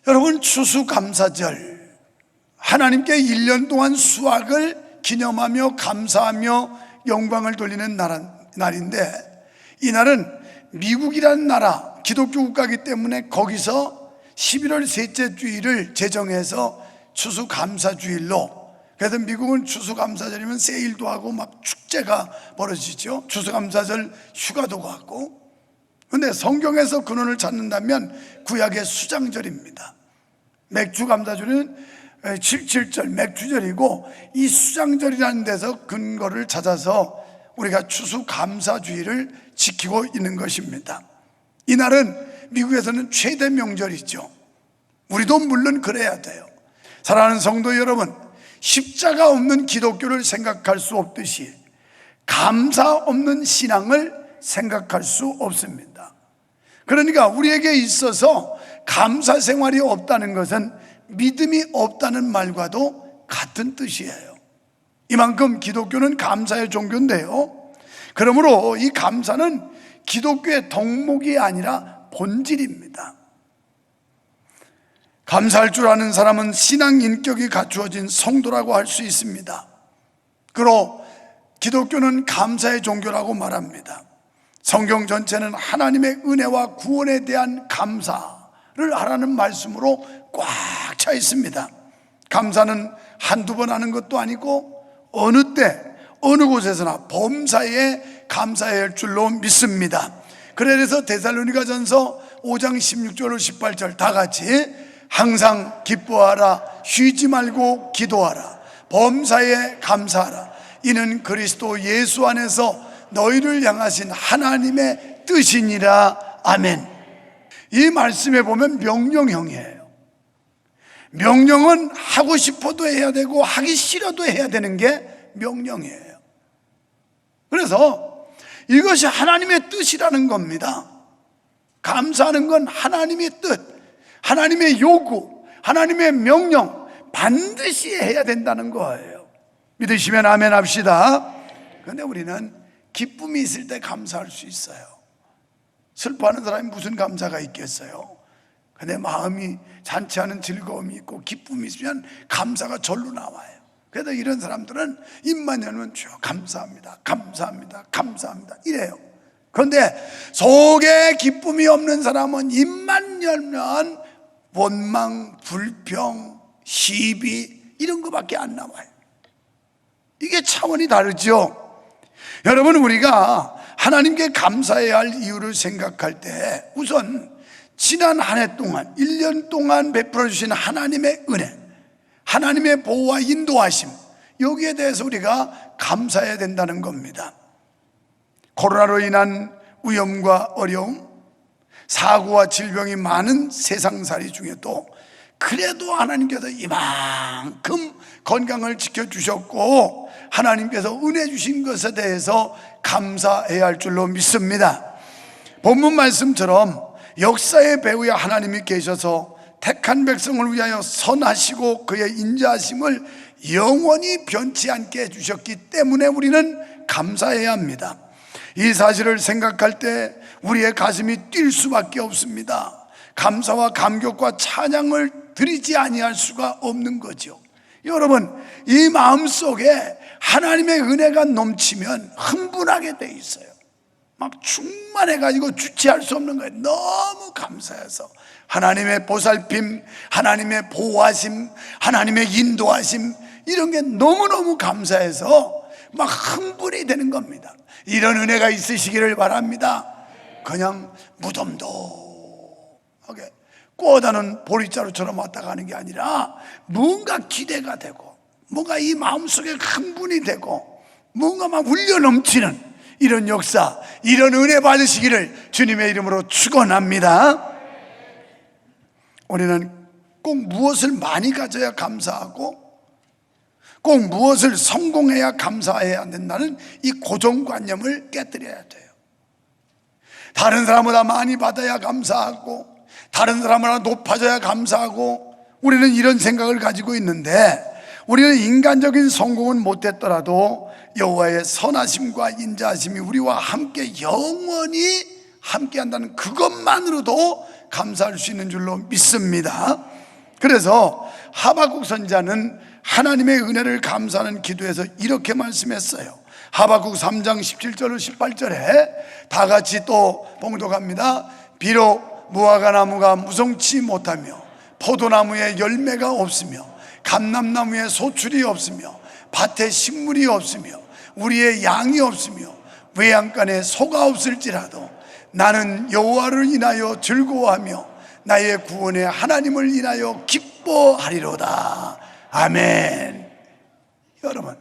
여러분, 추수감사절, 하나님께 1년 동안 수확을 기념하며 감사하며 영광을 돌리는 날인데, 이날은 미국이라는 나라 기독교 국가이기 때문에 거기서 11월 셋째 주일을 제정해서 추수감사주일로, 그래서 미국은 추수감사절이면 세일도 하고 막 축제가 벌어지죠. 추수감사절 휴가도 가고. 그런데 성경에서 근원을 찾는다면 구약의 수장절입니다. 맥주감사절은 77절 맥주절이고, 이 수장절이라는 데서 근거를 찾아서 우리가 추수감사주의를 지키고 있는 것입니다. 이날은 미국에서는 최대 명절이죠. 우리도 물론 그래야 돼요. 사랑하는 성도 여러분, 십자가 없는 기독교를 생각할 수 없듯이 감사 없는 신앙을 생각할 수 없습니다. 그러니까 우리에게 있어서 감사 생활이 없다는 것은 믿음이 없다는 말과도 같은 뜻이에요. 이만큼 기독교는 감사의 종교인데요, 그러므로 이 감사는 기독교의 덕목이 아니라 본질입니다. 감사할 줄 아는 사람은 신앙 인격이 갖추어진 성도라고 할 수 있습니다. 그로 기독교는 감사의 종교라고 말합니다. 성경 전체는 하나님의 은혜와 구원에 대한 감사를 하라는 말씀으로 꽉 차 있습니다. 감사는 한두 번 하는 것도 아니고 어느 때 어느 곳에서나 범사에 감사해야 할 줄로 믿습니다. 그래서 데살로니가전서 5장 16절로 18절 다 같이, 항상 기뻐하라, 쉬지 말고 기도하라, 범사에 감사하라, 이는 그리스도 예수 안에서 너희를 향하신 하나님의 뜻이니라. 아멘. 이 말씀에 보면 명령형이에요. 명령은 하고 싶어도 해야 되고 하기 싫어도 해야 되는 게 명령이에요. 그래서 이것이 하나님의 뜻이라는 겁니다. 감사하는 건 하나님의 뜻, 하나님의 요구, 하나님의 명령, 반드시 해야 된다는 거예요. 믿으시면 아멘 합시다. 그런데 우리는 기쁨이 있을 때 감사할 수 있어요. 슬퍼하는 사람이 무슨 감사가 있겠어요? 근데 마음이 잔치하는 즐거움이 있고 기쁨이 있으면 감사가 절로 나와요. 그래서 이런 사람들은 입만 열면 주여 감사합니다, 감사합니다, 감사합니다 이래요. 그런데 속에 기쁨이 없는 사람은 입만 열면 원망, 불평, 시비 이런 거밖에 안 나와요. 이게 차원이 다르죠. 여러분, 우리가 하나님께 감사해야 할 이유를 생각할 때 우선 지난 한 해 동안 1년 동안 베풀어 주신 하나님의 은혜, 하나님의 보호와 인도하심, 여기에 대해서 우리가 감사해야 된다는 겁니다. 코로나로 인한 위험과 어려움, 사고와 질병이 많은 세상살이 중에도 그래도 하나님께서 이만큼 건강을 지켜주셨고 하나님께서 은혜 주신 것에 대해서 감사해야 할 줄로 믿습니다. 본문 말씀처럼 역사의 배후에 하나님이 계셔서 택한 백성을 위하여 선하시고 그의 인자하심을 영원히 변치 않게 해주셨기 때문에 우리는 감사해야 합니다. 이 사실을 생각할 때 우리의 가슴이 뛸 수밖에 없습니다. 감사와 감격과 찬양을 드리지 아니할 수가 없는 거죠. 여러분, 이 마음속에 하나님의 은혜가 넘치면 흥분하게 돼 있어요. 막 충만해가지고 주체할 수 없는 거예요. 너무 감사해서 하나님의 보살핌, 하나님의 보호하심, 하나님의 인도하심, 이런 게 너무너무 감사해서 막 흥분이 되는 겁니다. 이런 은혜가 있으시기를 바랍니다. 그냥 무덤도하게 꼬다는 보리자루처럼 왔다 가는 게 아니라 뭔가 기대가 되고 뭔가 이 마음속에 흥분이 되고 뭔가 막 울려 넘치는 이런 역사, 이런 은혜 받으시기를 주님의 이름으로 축원합니다. 우리는 꼭 무엇을 많이 가져야 감사하고 꼭 무엇을 성공해야 감사해야 된다는 이 고정관념을 깨뜨려야 돼요. 다른 사람보다 많이 받아야 감사하고 다른 사람보다 높아져야 감사하고, 우리는 이런 생각을 가지고 있는데 우리는 인간적인 성공은 못했더라도 여호와의 선하심과 인자하심이 우리와 함께 영원히 함께한다는 그것만으로도 감사할 수 있는 줄로 믿습니다. 그래서 하박국 선지자는 하나님의 은혜를 감사하는 기도에서 이렇게 말씀했어요. 하박국 3장 17절로 18절에 다 같이 또 봉독합니다. 비록 무화과 나무가 무성치 못하며 포도나무에 열매가 없으며 감람나무에 소출이 없으며 밭에 식물이 없으며 우리의 양이 없으며 외양간에 소가 없을지라도 나는 여호와를 인하여 즐거워하며 나의 구원의 하나님을 인하여 기뻐하리로다. 아멘. 여러분,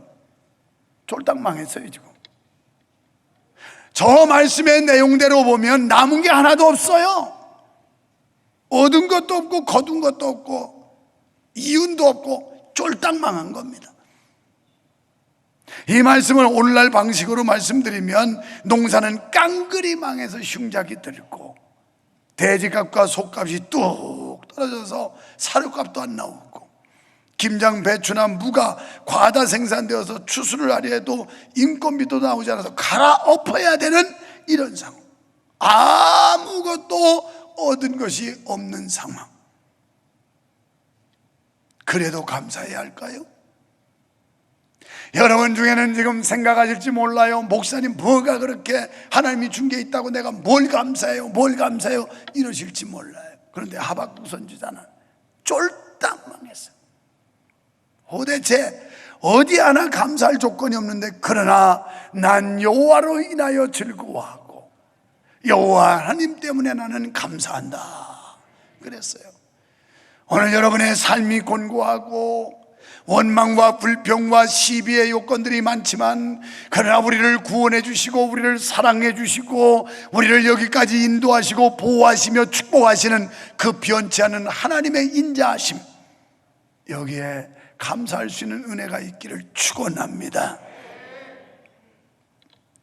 쫄딱 망했어요 지금. 저 말씀의 내용대로 보면 남은 게 하나도 없어요. 얻은 것도 없고 거둔 것도 없고 이윤도 없고 쫄딱 망한 겁니다. 이 말씀을 오늘날 방식으로 말씀드리면 농사는 깡그리 망해서 흉작이 들고 돼지값과 소값이 뚝 떨어져서 사료값도 안 나오고 김장, 배추나 무가 과다 생산되어서 추수를 하려 해도 인건비도 나오지 않아서 갈아엎어야 되는 이런 상황, 아무것도 얻은 것이 없는 상황. 그래도 감사해야 할까요? 여러분 중에는 지금 생각하실지 몰라요. 목사님 뭐가 그렇게 하나님이 준 게 있다고 내가 뭘 감사해요 뭘 감사해요 이러실지 몰라요. 그런데 하박국 선지자는 쫄딱 망했어요. 도대체 어디 하나 감사할 조건이 없는데 그러나 난 여호와로 인하여 즐거워하고 여호와 하나님 때문에 나는 감사한다 그랬어요. 오늘 여러분의 삶이 곤고하고 원망과 불평과 시비의 요건들이 많지만 그러나 우리를 구원해 주시고 우리를 사랑해 주시고 우리를 여기까지 인도하시고 보호하시며 축복하시는 그 변치 않는 하나님의 인자하심, 여기에 감사할 수 있는 은혜가 있기를 축원합니다.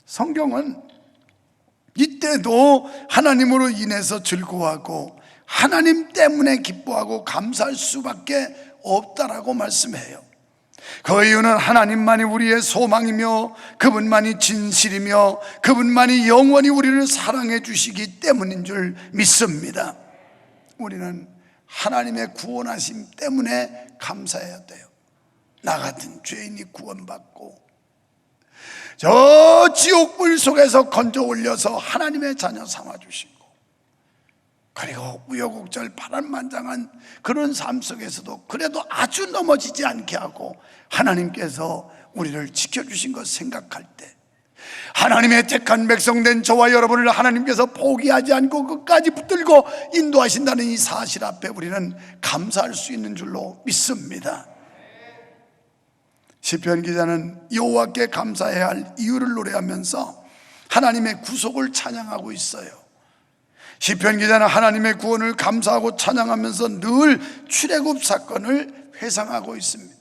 성경은 이때도 하나님으로 인해서 즐거워하고 하나님 때문에 기뻐하고 감사할 수밖에 없다라고 말씀해요. 그 이유는 하나님만이 우리의 소망이며 그분만이 진실이며 그분만이 영원히 우리를 사랑해 주시기 때문인 줄 믿습니다. 우리는 하나님의 구원하심 때문에 감사해야 돼요. 나 같은 죄인이 구원받고 저 지옥불 속에서 건져 올려서 하나님의 자녀 삼아주시고 그리고 우여곡절 파란만장한 그런 삶 속에서도 그래도 아주 넘어지지 않게 하고 하나님께서 우리를 지켜주신 것 생각할 때, 하나님의 택한 백성된 저와 여러분을 하나님께서 포기하지 않고 끝까지 붙들고 인도하신다는 이 사실 앞에 우리는 감사할 수 있는 줄로 믿습니다. 시편 기자는 여호와께 감사해야 할 이유를 노래하면서 하나님의 구속을 찬양하고 있어요. 시편 기자는 하나님의 구원을 감사하고 찬양하면서 늘 출애굽 사건을 회상하고 있습니다.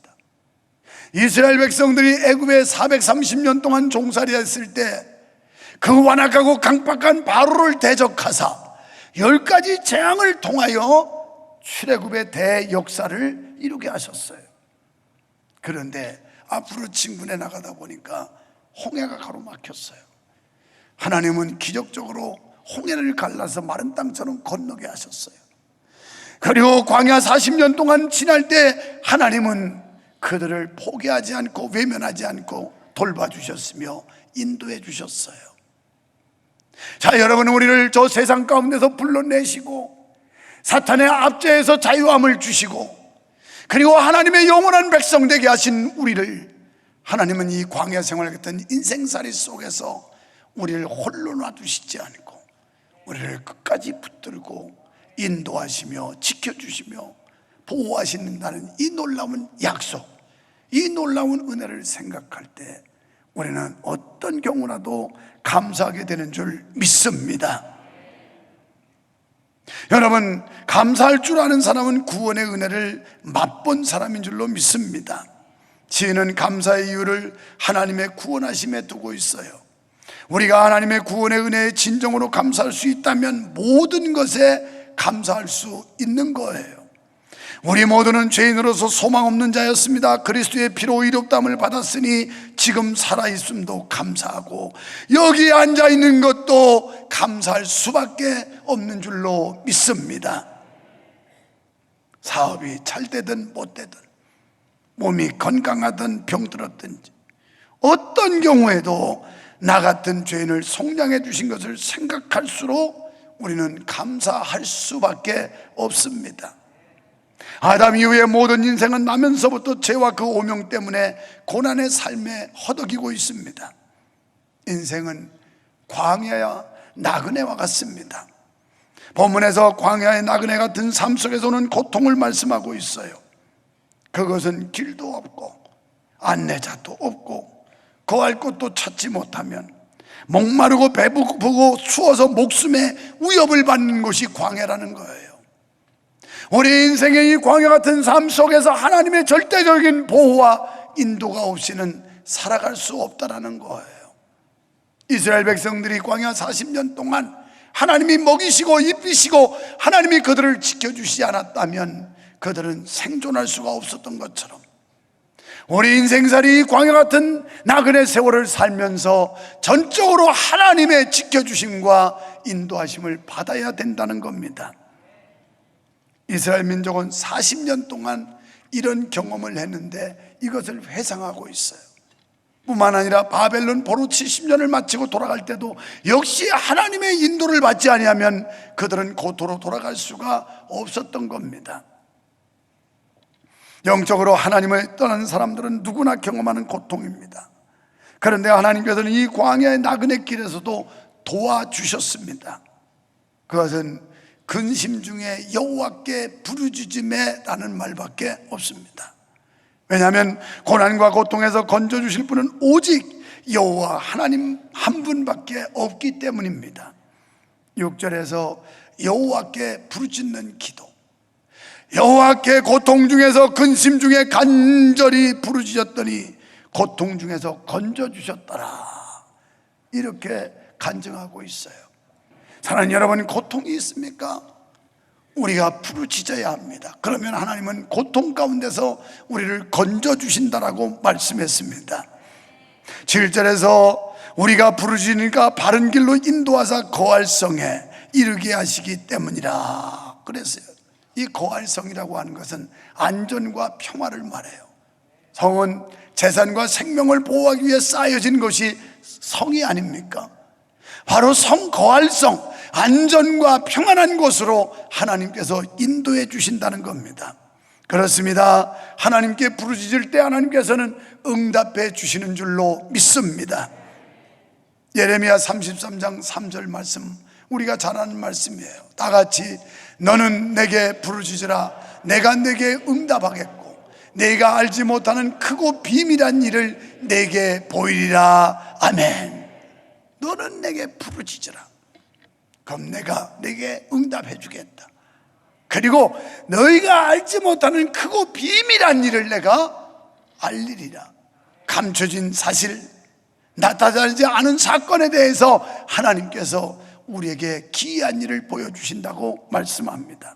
이스라엘 백성들이 애굽에 430년 동안 종살이했을 때 그 완악하고 강박한 바로를 대적하사 10가지 재앙을 통하여 출애굽의 대역사를 이루게 하셨어요. 그런데 앞으로 진군해 나가다 보니까 홍해가 가로막혔어요. 하나님은 기적적으로 홍해를 갈라서 마른 땅처럼 건너게 하셨어요. 그리고 광야 40년 동안 지날 때 하나님은 그들을 포기하지 않고 외면하지 않고 돌봐주셨으며 인도해 주셨어요. 자, 여러분, 우리를 저 세상 가운데서 불러내시고 사탄의 압제에서 자유함을 주시고 그리고 하나님의 영원한 백성 되게 하신 우리를, 하나님은 이 광야 생활 같은 인생살이 속에서 우리를 홀로 놔두시지 않고 우리를 끝까지 붙들고 인도하시며 지켜주시며 보호하신다는 이 놀라운 약속, 이 놀라운 은혜를 생각할 때 우리는 어떤 경우라도 감사하게 되는 줄 믿습니다. 여러분, 감사할 줄 아는 사람은 구원의 은혜를 맛본 사람인 줄로 믿습니다. 지혜는 감사의 이유를 하나님의 구원하심에 두고 있어요. 우리가 하나님의 구원의 은혜에 진정으로 감사할 수 있다면 모든 것에 감사할 수 있는 거예요. 우리 모두는 죄인으로서 소망 없는 자였습니다. 그리스도의 피로 의롭다함을 받았으니 지금 살아있음도 감사하고 여기 앉아있는 것도 감사할 수밖에 없는 줄로 믿습니다. 사업이 잘 되든 못 되든, 몸이 건강하든 병들었든지, 어떤 경우에도 나 같은 죄인을 속량해 주신 것을 생각할수록 우리는 감사할 수밖에 없습니다. 아담 이후의 모든 인생은 나면서부터 죄와 그 오명 때문에 고난의 삶에 허덕이고 있습니다. 인생은 광야와 나그네와 같습니다. 본문에서 광야의 나그네 같은 삶 속에서 오는 고통을 말씀하고 있어요. 그것은 길도 없고 안내자도 없고 거할 곳도 찾지 못하면 목마르고 배고프고 추워서 목숨의 위협을 받는 곳이 광야라는 거예요. 우리 인생의 이 광야 같은 삶 속에서 하나님의 절대적인 보호와 인도가 없이는 살아갈 수 없다라는 거예요. 이스라엘 백성들이 광야 40년 동안 하나님이 먹이시고 입히시고 하나님이 그들을 지켜주시지 않았다면 그들은 생존할 수가 없었던 것처럼, 우리 인생살이 광야 같은 나그네 세월을 살면서 전적으로 하나님의 지켜주심과 인도하심을 받아야 된다는 겁니다. 이스라엘 민족은 40년 동안 이런 경험을 했는데 이것을 회상하고 있어요. 뿐만 아니라 바벨론 포로 70년을 마치고 돌아갈 때도 역시 하나님의 인도를 받지 아니하면 그들은 고토로 돌아갈 수가 없었던 겁니다. 영적으로 하나님을 떠난 사람들은 누구나 경험하는 고통입니다. 그런데 하나님께서는 이 광야의 나그네 길에서도 도와주셨습니다. 그것은 근심 중에 여호와께 부르짖음에 라는 말밖에 없습니다. 왜냐하면 고난과 고통에서 건져주실 분은 오직 여호와 하나님 한 분밖에 없기 때문입니다. 6절에서 여호와께 부르짖는 기도, 여호와께 고통 중에서 근심 중에 간절히 부르짖었더니 고통 중에서 건져주셨더라, 이렇게 간증하고 있어요. 사랑하는 여러분, 고통이 있습니까? 우리가 부르짖어야 합니다. 그러면 하나님은 고통 가운데서 우리를 건져주신다라고 말씀했습니다. 7절에서 우리가 부르짖으니까 바른 길로 인도하사 거할성에 이르게 하시기 때문이라 그랬어요. 이 거할성이라고 하는 것은 안전과 평화를 말해요. 성은 재산과 생명을 보호하기 위해 쌓여진 것이 성이 아닙니까? 바로 성 거할성, 안전과 평안한 곳으로 하나님께서 인도해 주신다는 겁니다. 그렇습니다. 하나님께 부르짖을 때 하나님께서는 응답해 주시는 줄로 믿습니다. 예레미야 33장 3절 말씀, 우리가 잘 아는 말씀이에요. 다 같이, 너는 내게 부르짖으라, 내가 내게 응답하겠고 내가 알지 못하는 크고 비밀한 일을 내게 보이리라. 아멘. 너는 내게 부르짖으라, 그럼 내가 내게 응답해 주겠다. 그리고 너희가 알지 못하는 크고 비밀한 일을 내가 알리리라. 감춰진 사실, 나타나지 않은 사건에 대해서 하나님께서 우리에게 기이한 일을 보여주신다고 말씀합니다.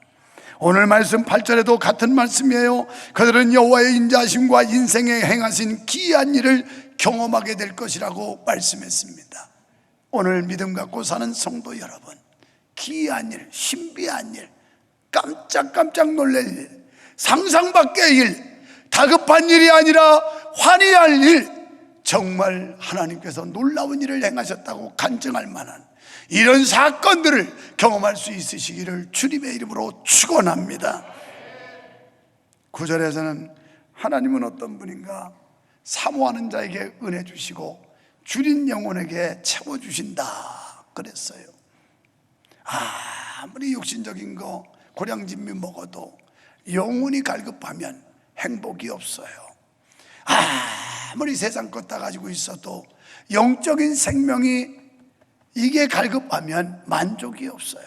오늘 말씀 8절에도 같은 말씀이에요. 그들은 여호와의 인자하심과 인생에 행하신 기이한 일을 경험하게 될 것이라고 말씀했습니다. 오늘 믿음 갖고 사는 성도 여러분, 기이한 일, 신비한 일, 깜짝깜짝 놀랄 일, 상상 밖의 일, 다급한 일이 아니라 환희할 일, 정말 하나님께서 놀라운 일을 행하셨다고 간증할 만한 이런 사건들을 경험할 수 있으시기를 주님의 이름으로 축원합니다. 9절에서는 하나님은 어떤 분인가? 사모하는 자에게 은혜 주시고 줄인 영혼에게 채워주신다 그랬어요. 아무리 육신적인 거 고량진미 먹어도 영혼이 갈급하면 행복이 없어요. 아무리 세상 것 다 가지고 있어도 영적인 생명이 이게 갈급하면 만족이 없어요.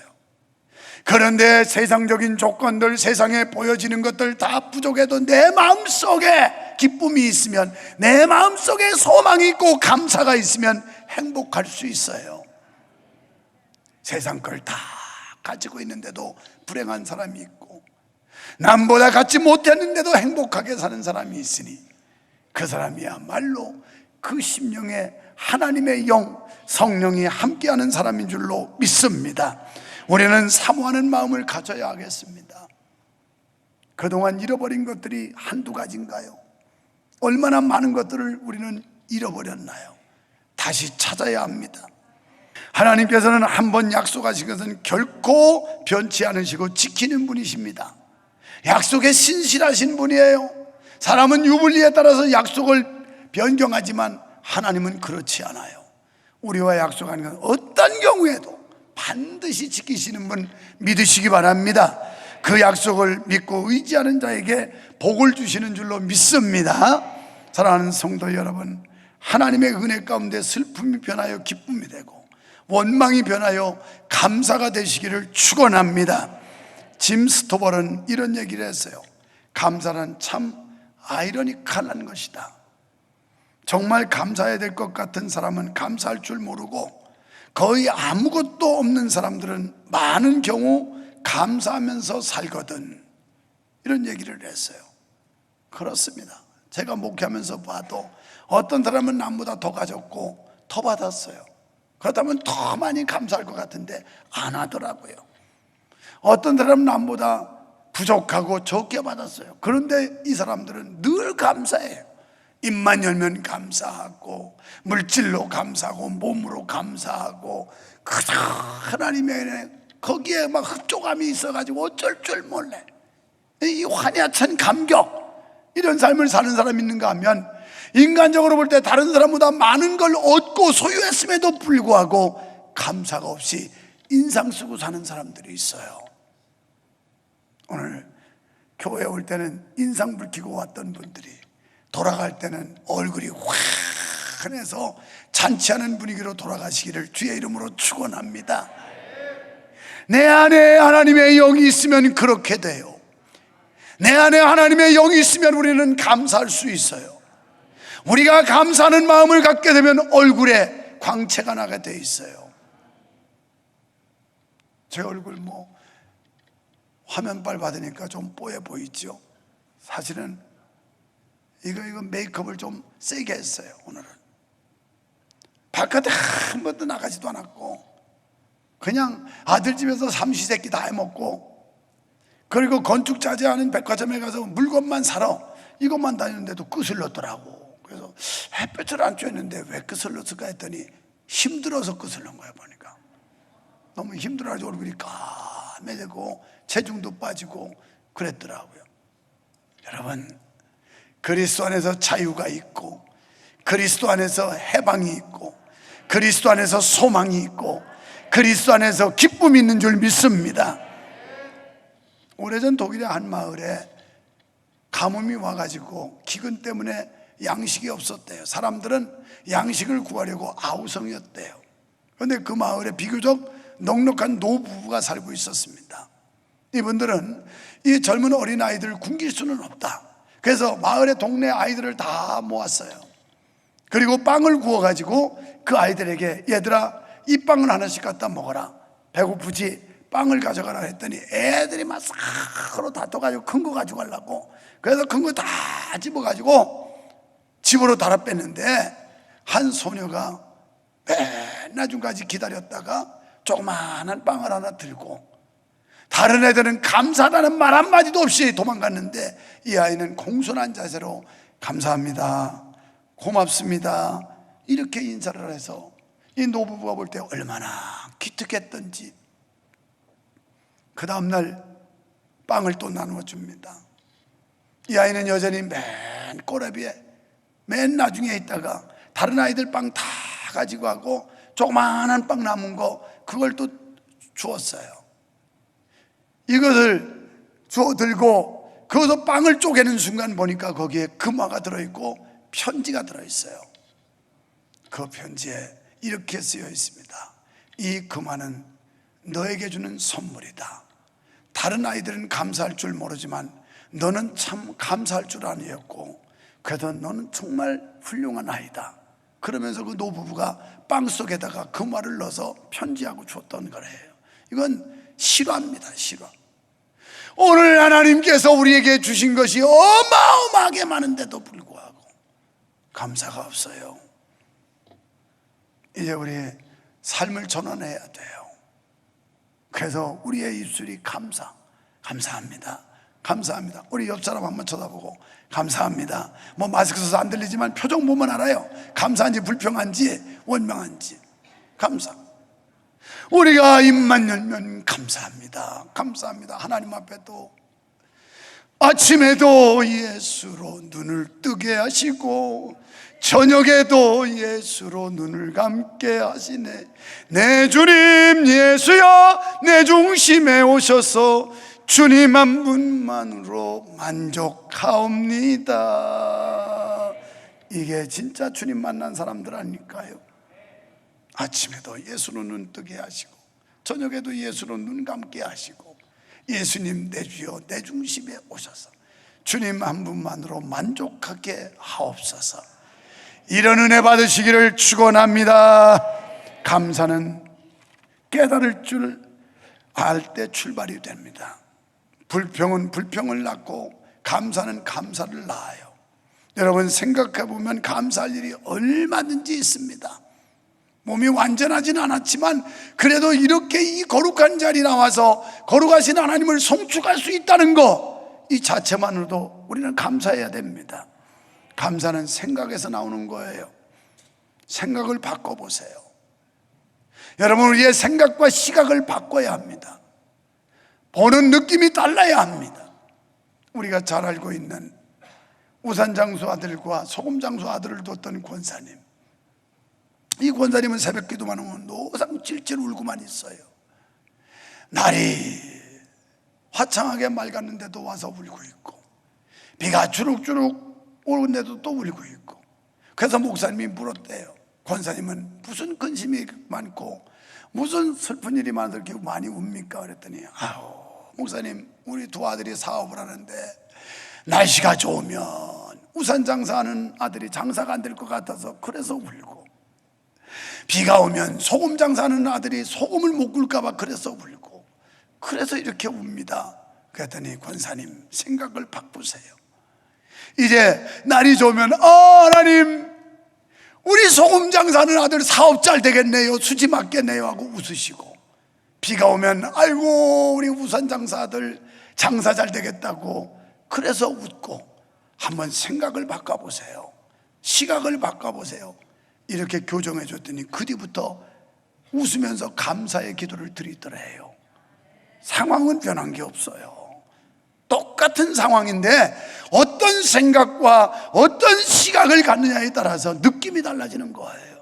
그런데 세상적인 조건들, 세상에 보여지는 것들 다 부족해도 내 마음속에 기쁨이 있으면, 내 마음속에 소망이 있고 감사가 있으면 행복할 수 있어요. 세상 걸 다 가지고 있는데도 불행한 사람이 있고, 남보다 갖지 못했는데도 행복하게 사는 사람이 있으니 그 사람이야말로 그 심령에 하나님의 영, 성령이 함께하는 사람인 줄로 믿습니다. 우리는 사모하는 마음을 가져야 하겠습니다. 그동안 잃어버린 것들이 한두 가지인가요? 얼마나 많은 것들을 우리는 잃어버렸나요? 다시 찾아야 합니다. 하나님께서는 한번 약속하신 것은 결코 변치 않으시고 지키는 분이십니다. 약속에 신실하신 분이에요. 사람은 유불리에 따라서 약속을 변경하지만 하나님은 그렇지 않아요. 우리와 약속하는 건 어떤 경우에도 반드시 지키시는 분 믿으시기 바랍니다. 그 약속을 믿고 의지하는 자에게 복을 주시는 줄로 믿습니다. 사랑하는 성도 여러분, 하나님의 은혜 가운데 슬픔이 변하여 기쁨이 되고 원망이 변하여 감사가 되시기를 축원합니다. 짐 스토벌은 이런 얘기를 했어요. 감사는 참 아이러니컬한 것이다. 정말 감사해야 될 것 같은 사람은 감사할 줄 모르고 거의 아무것도 없는 사람들은 많은 경우 감사하면서 살거든. 이런 얘기를 했어요. 그렇습니다. 제가 목회하면서 봐도 어떤 사람은 남보다 더 가졌고 더 받았어요. 그렇다면 더 많이 감사할 것 같은데 안 하더라고요. 어떤 사람은 남보다 부족하고 적게 받았어요. 그런데 이 사람들은 늘 감사해요. 입만 열면 감사하고 물질로 감사하고 몸으로 감사하고 그저 하나님의 은혜 거기에 막 흡족함이 있어가지고 어쩔 줄 몰라. 이 환야찬 감격 이런 삶을 사는 사람이 있는가 하면 인간적으로 볼 때 다른 사람보다 많은 걸 얻고 소유했음에도 불구하고 감사가 없이 인상 쓰고 사는 사람들이 있어요. 오늘 교회에 올 때는 인상 붉히고 왔던 분들이 돌아갈 때는 얼굴이 환해서 잔치하는 분위기로 돌아가시기를 주의 이름으로 축원합니다. 내 안에 하나님의 영이 있으면 그렇게 돼요. 내 안에 하나님의 영이 있으면 우리는 감사할 수 있어요. 우리가 감사하는 마음을 갖게 되면 얼굴에 광채가 나게 돼 있어요. 제 얼굴 화면빨 받으니까 좀 뽀해 보이죠? 사실은 이거 메이크업을 좀 세게 했어요. 오늘은 바깥에 한 번도 나가지도 않았고 그냥 아들 집에서 삼시세끼 다 해먹고 그리고 건축자재하는 백화점에 가서 물건만 사러 이것만 다니는데도 끝을 넣더라고. 그래서 햇볕을 안 쬐는데 왜 끝을 넣었을까 했더니 힘들어서 끝을 넣은 거야. 보니까 너무 힘들어가지고 얼굴이 까매지고 체중도 빠지고 그랬더라고요. 여러분, 그리스도 안에서 자유가 있고 그리스도 안에서 해방이 있고 그리스도 안에서 소망이 있고 그리스도 안에서 기쁨이 있는 줄 믿습니다. 오래전 독일의 한 마을에 가뭄이 와가지고 기근 때문에 양식이 없었대요. 사람들은 양식을 구하려고 아우성이었대요. 그런데 그 마을에 비교적 넉넉한 노부부가 살고 있었습니다. 이분들은 이 젊은 어린아이들을 굶길 수는 없다. 그래서 마을의 동네 아이들을 다 모았어요. 그리고 빵을 구워가지고 그 아이들에게 얘들아 이 빵을 하나씩 갖다 먹어라. 배고프지? 빵을 가져가라 했더니 애들이 막 서로 다퉈가지고 큰 거 가지고 가려고. 그래서 큰 거 다 집어가지고 집으로 달아 뺐는데 한 소녀가 맨 나중까지 기다렸다가 조그마한 빵을 하나 들고 다른 애들은 감사하다는 말 한마디도 없이 도망갔는데 이 아이는 공손한 자세로 감사합니다, 고맙습니다 이렇게 인사를 해서 이 노부부가 볼 때 얼마나 기특했던지 그 다음날 빵을 또 나누어 줍니다. 이 아이는 여전히 맨 꼬라비에 맨 나중에 있다가 다른 아이들 빵 다 가지고 가고 조그마한 빵 남은 거 그걸 또 주었어요. 이것을 주워 들고 거기서 빵을 쪼개는 순간 보니까 거기에 금화가 들어있고 편지가 들어있어요. 그 편지에 이렇게 쓰여 있습니다. 이 금화는 너에게 주는 선물이다. 다른 아이들은 감사할 줄 모르지만 너는 참 감사할 줄 아니었고 그래도 너는 정말 훌륭한 아이다. 그러면서 그 노부부가 빵 속에다가 금화를 넣어서 편지하고 줬던 거래요. 이건 실화입니다. 실화. 오늘 하나님께서 우리에게 주신 것이 어마어마하게 많은데도 불구하고 감사가 없어요. 이제 우리 삶을 전환해야 돼요. 그래서 우리의 입술이 감사합니다, 감사합니다. 우리 옆 사람 한번 쳐다보고 감사합니다. 뭐 마스크 써서 안 들리지만 표정 보면 알아요. 감사한지 불평한지 원망한지. 감사. 우리가 입만 열면 감사합니다. 감사합니다. 하나님 앞에도 아침에도 예수로 눈을 뜨게 하시고 저녁에도 예수로 눈을 감게 하시네. 내 주님 예수여, 내 중심에 오셔서 주님 한 분만으로 만족하옵니다. 이게 진짜 주님 만난 사람들 아닐까요? 아침에도 예수로 눈 뜨게 하시고 저녁에도 예수로 눈 감게 하시고 예수님 내 주여 내 중심에 오셔서 주님 한 분만으로 만족하게 하옵소서. 이런 은혜 받으시기를 축원합니다. 감사는 깨달을 줄 알 때 출발이 됩니다. 불평은 불평을 낳고 감사는 감사를 낳아요. 여러분 생각해 보면 감사할 일이 얼마든지 있습니다. 몸이 완전하진 않았지만 그래도 이렇게 이 거룩한 자리에 나와서 거룩하신 하나님을 송축할 수 있다는 거, 이 자체만으로도 우리는 감사해야 됩니다. 감사는 생각에서 나오는 거예요. 생각을 바꿔보세요. 여러분, 우리의 생각과 시각을 바꿔야 합니다. 보는 느낌이 달라야 합니다. 우리가 잘 알고 있는 우산장수 아들과 소금장수 아들을 뒀던 권사님, 이 권사님은 새벽 기도만 하면 노상 찔찔 울고만 있어요. 날이 화창하게 맑았는데도 와서 울고 있고, 비가 주룩주룩 오는데도 또 울고 있고. 그래서 목사님이 물었대요. 권사님은 무슨 근심이 많고 무슨 슬픈 일이 많아서 이렇게 많이 웁니까? 그랬더니 아우 목사님, 우리 두 아들이 사업을 하는데 날씨가 좋으면 우산 장사하는 아들이 장사가 안 될 것 같아서 그래서 울고, 비가 오면 소금 장사하는 아들이 소금을 못 굴까 봐 그래서 울고, 그래서 이렇게 웁니다. 그랬더니 권사님, 생각을 바꾸세요. 이제 날이 좋으면 하나님, 우리 소금 장사하는 아들 사업 잘 되겠네요, 수지 맞겠네요 하고 웃으시고, 비가 오면 아이고 우리 우산 장사 아들 장사 잘 되겠다고 그래서 웃고. 한번 생각을 바꿔보세요. 시각을 바꿔보세요. 이렇게 교정해 줬더니 그 뒤부터 웃으면서 감사의 기도를 드리더래요. 상황은 변한 게 없어요. 똑같은 상황인데 어떤 생각과 어떤 시각을 갖느냐에 따라서 느낌이 달라지는 거예요.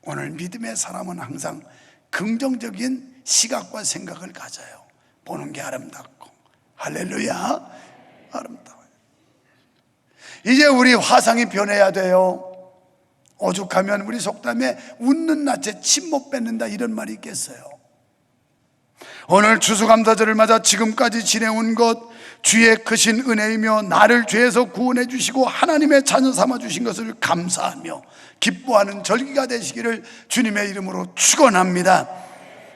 오늘 믿음의 사람은 항상 긍정적인 시각과 생각을 가져요. 보는 게 아름답고. 할렐루야, 아름다워요. 이제 우리 화상이 변해야 돼요. 오죽하면 우리 속담에 웃는 낯에 침 못 뱉는다 이런 말이 있겠어요. 오늘 추수감사절을 맞아 지금까지 지내온 것, 주의 크신 은혜이며 나를 죄에서 구원해 주시고 하나님의 자녀 삼아 주신 것을 감사하며 기뻐하는 절기가 되시기를 주님의 이름으로 축원합니다.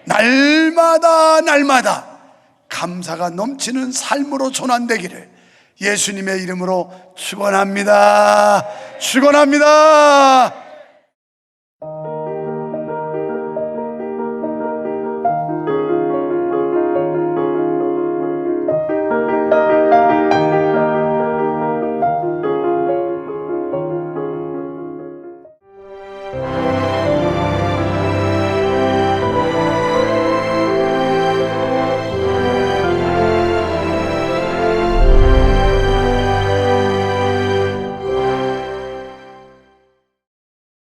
날마다 감사가 넘치는 삶으로 전환되기를 예수님의 이름으로 축원합니다. 축원합니다.